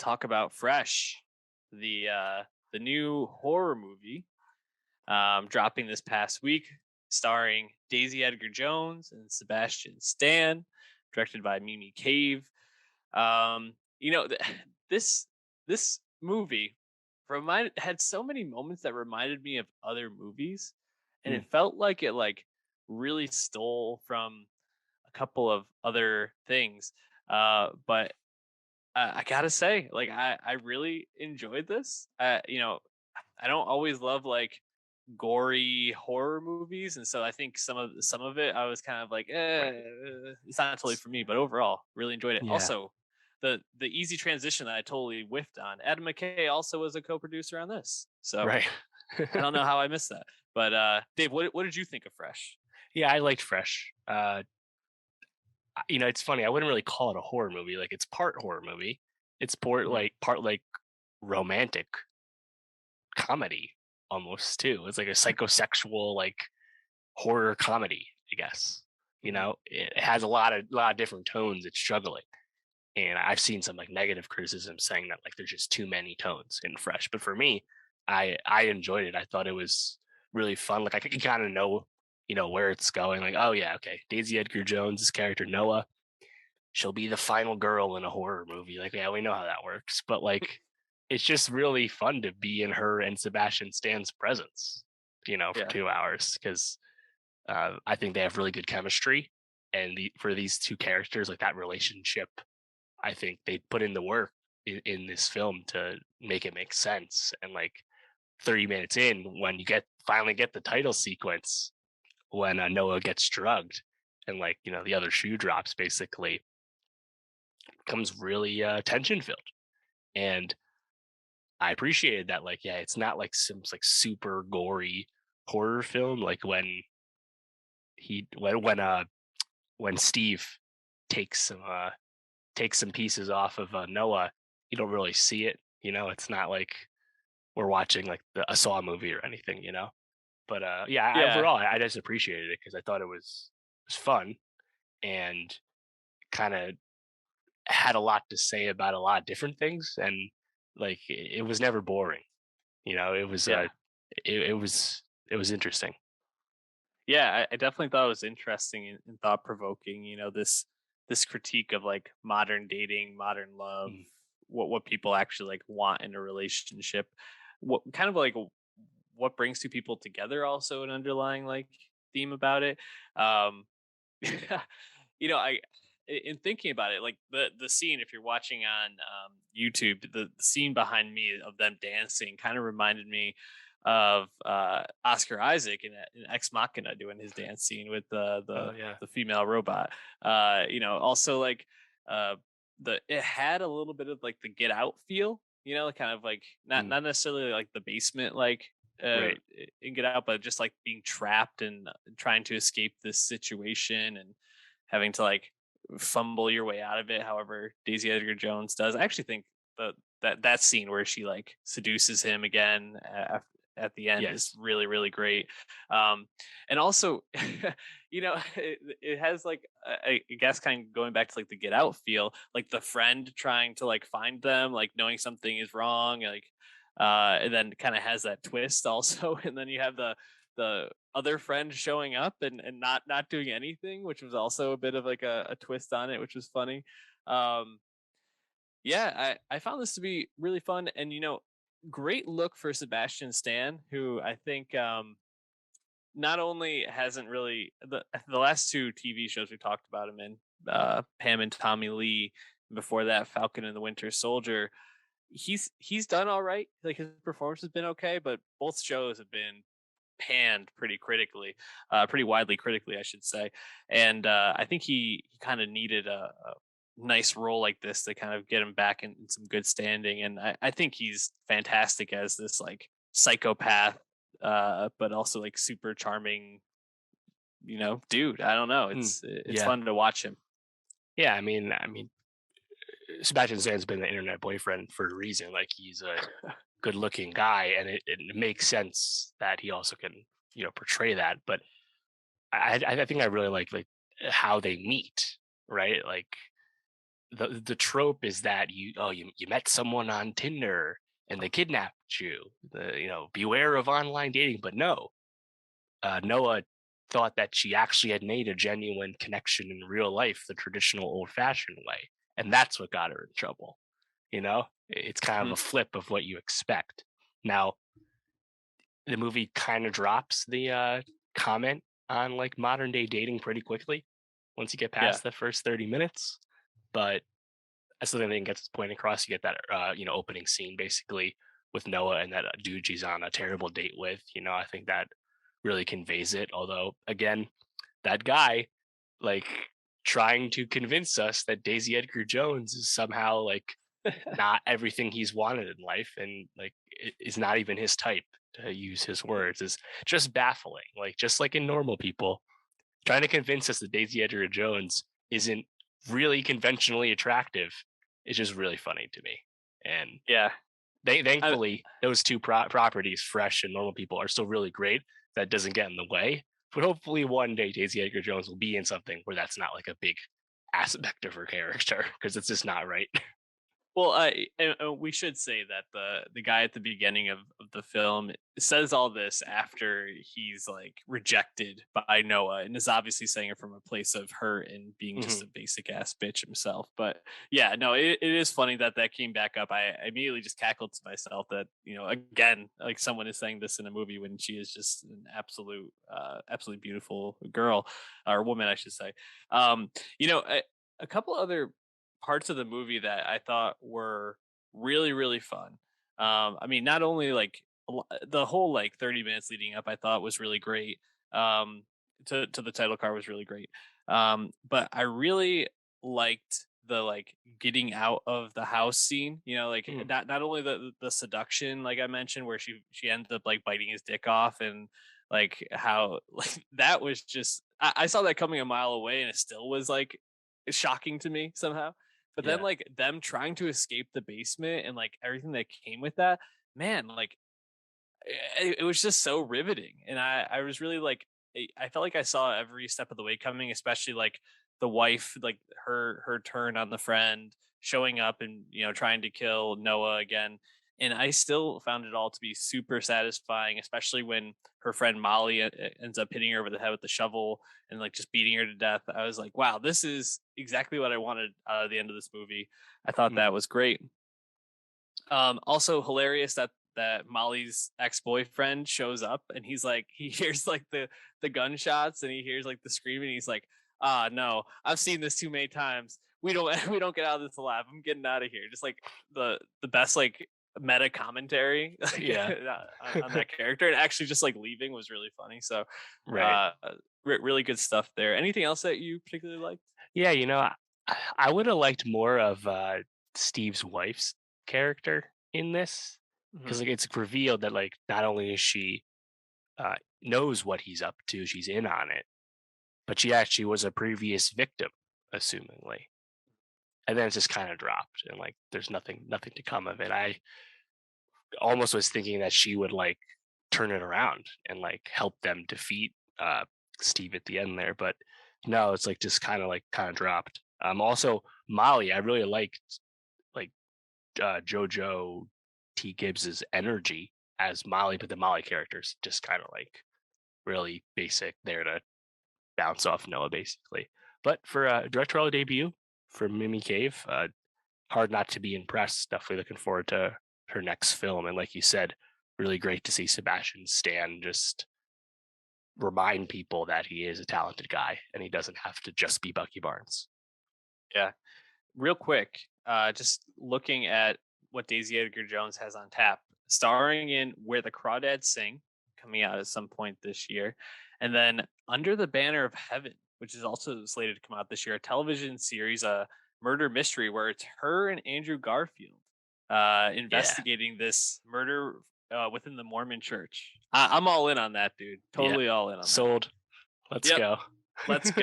talk about Fresh, the new horror movie dropping this past week, starring Daisy Edgar-Jones and Sebastian Stan, directed by Mimi Cave. You know, this this movie had so many moments that reminded me of other movies, and Mm. it felt like it really stole from a couple of other things. But I gotta say, I really enjoyed this. I don't always love gory horror movies, and so I think some of it I was kind of like, Right. it's not totally for me. But overall, really enjoyed it. Yeah. Also, the easy transition that I totally whiffed on. Adam McKay also was a co-producer on this, so Right. I don't know how I missed that. But Dave, what did you think of Fresh? Yeah, I liked Fresh. It's funny. I wouldn't really call it a horror movie. Like it's part horror movie. It's Mhm. part like romantic comedy almost too. It's like a psychosexual like horror comedy, I guess. Mhm. It has a lot of different tones it's juggling. And I've seen some like negative criticism saying that like there's just too many tones in Fresh. But for me, I enjoyed it. I thought it was really fun. Like I could kind of know, where it's going. Like, oh yeah, okay. Daisy Edgar Jones' character Noah, she'll be the final girl in a horror movie. Like, yeah, we know how that works. But like it's just really fun to be in her and Sebastian Stan's presence, for Yeah. 2 hours. Because I think they have really good chemistry. And for these two characters, like that relationship, I think they put in the work in this film to make it make sense. And like 30 minutes in, when you finally get the title sequence, when Noah gets drugged and like the other shoe drops, basically becomes really tension filled. And I appreciated that. Like, yeah, it's not like some like super gory horror film. Like he when Steve takes some takes some pieces off of Noah, you don't really see it. It's not like we're watching like a Saw movie or anything. But yeah, Yeah. overall, I just appreciated it because I thought it was fun and kind of had a lot to say about a lot of different things, and like it was never boring. It was Yeah. it was interesting. Yeah, I definitely thought it was interesting and thought provoking. This critique of modern dating, modern love, Mm. what people actually want in a relationship, what kind of what brings two people together. Also, an underlying theme about it. Um, in thinking about it, like the scene, if you're watching on YouTube, the scene behind me of them dancing kind of reminded me of Oscar Isaac in Ex Machina doing his dance scene with Oh yeah. the female robot. Also uh, the it had a little bit of the Get Out feel. Kind of Mm. not necessarily like the basement Right. in Get Out, but just being trapped and trying to escape this situation and having to fumble your way out of it. However, Daisy Edgar Jones does. I actually think that scene where she seduces him again at the end is Yes. really great. And also, it has I guess kind of going back to the Get Out feel, like the friend trying to find them, knowing something is wrong, and then kind of has that twist also, and then you have the other friend showing up and not doing anything, which was also a bit of a twist on it, which was funny. Um, yeah, I found this to be really fun, and great look for Sebastian Stan, who I think not only hasn't really the last two TV shows we talked about him in, Pam and Tommy Lee, before that Falcon and the Winter Soldier, he's done all right. Like his performance has been okay, but both shows have been panned pretty critically, pretty widely critically, I should say. And I think he kind of needed a nice role like this to kind of get him back in some good standing. And I think he's fantastic as this psychopath, but also super charming, dude. I don't know. Mm. It's Yeah. fun to watch him. Yeah. I mean, Sebastian Stan's been the internet boyfriend for a reason. Like he's a good-looking guy, and it makes sense that he also can, portray that. But I think I really like how they meet, right? Like the trope is that you met someone on Tinder and they kidnapped you. Beware of online dating. But no, Noah thought that she actually had made a genuine connection in real life, the traditional old-fashioned way, and that's what got her in trouble. It's kind of Mhm. a flip of what you expect. Now, the movie kind of drops the comment on like modern day dating pretty quickly once you get Yeah. past the first 30 minutes, but I still think it gets its point across. You get that opening scene basically with Noah and that dude she's on a terrible date with. I think that really conveys it. Although again, that guy like trying to convince us that Daisy Edgar Jones is somehow like not everything he's wanted in life and like is not even his type, to use his words, is just baffling. Like just like in normal people, trying to convince us that Daisy Edgar Jones isn't really conventionally attractive is just really funny to me. And Yeah. they I, thankfully those two properties, Fresh and Normal People, are still really great. That doesn't get in the way. But hopefully one day Daisy Edgar Jones will be in something where that's not like a big aspect of her character, because it's just not right. Well, we should say that the guy at the beginning of the film says all this after he's like rejected by Noah, and is obviously saying it from a place of hurt and being just Mhm. a basic ass bitch himself. But yeah, no, it is funny that that came back up. I immediately just cackled to myself that again, like someone is saying this in a movie when she is just an absolutely beautiful girl or woman, I should say. Um, a couple other parts of the movie that I thought were really, really fun. I mean, not only like the whole like 30 minutes leading up, I thought was really great. To the title card was really great. But I really liked the like getting out of the house scene. Like Mm. not only the seduction, like I mentioned, where she ended up like biting his dick off and like how like that was just I saw that coming a mile away and it still was like shocking to me somehow. But then Yeah. like them trying to escape the basement and like everything that came with that, man, like it was just so riveting. And I was really like I felt like I saw every step of the way coming, especially like the wife, like her turn on the friend showing up and trying to kill Noah again. And I still found it all to be super satisfying, especially when her friend Molly ends up hitting her over the head with the shovel and like just beating her to death. I was like, wow, this is exactly what I wanted out of the end of this movie. I thought Mm. that was great. Also hilarious that Molly's ex-boyfriend shows up and he's like he hears like the gunshots and he hears like the screaming. He's like, ah, no, I've seen this too many times. We don't we don't get out of this alive. I'm getting out of here. Just like the best like meta commentary like Yeah. on that character, and actually just like leaving was really funny. So Right. uh really good stuff there. Anything else that you particularly liked? Yeah, I would have liked more of Steve's wife's character in this, because Mhm. like it's revealed that like not only is she knows what he's up to, she's in on it, but she actually was a previous victim, assumingly. And then it's just kind of dropped, and like there's nothing to come of it. I almost was thinking that she would like turn it around and like help them defeat Steve at the end there, but no, it's like just kind of dropped. Also Molly, I really liked like Jojo T. Gibbs's energy as Molly, but the Molly character's just kind of like really basic, there to bounce off Noah basically. But for a directorial debut for Mimi Cave, hard not to be impressed. Definitely looking forward to her next film. And like you said, really great to see Sebastian Stan just remind people that he is a talented guy and he doesn't have to just be Bucky Barnes. Yeah. Real quick, just looking at what Daisy Edgar Jones has on tap, starring in Where the Crawdads Sing, coming out at some point this year, and then Under the Banner of Heaven, which is also slated to come out this year, a television series, a murder mystery where it's her and Andrew Garfield Yeah. investigating this murder within the Mormon Church. I'm all in on that, dude. Yeah. Totally all in on that. Sold. Let's Yep, go. let's go.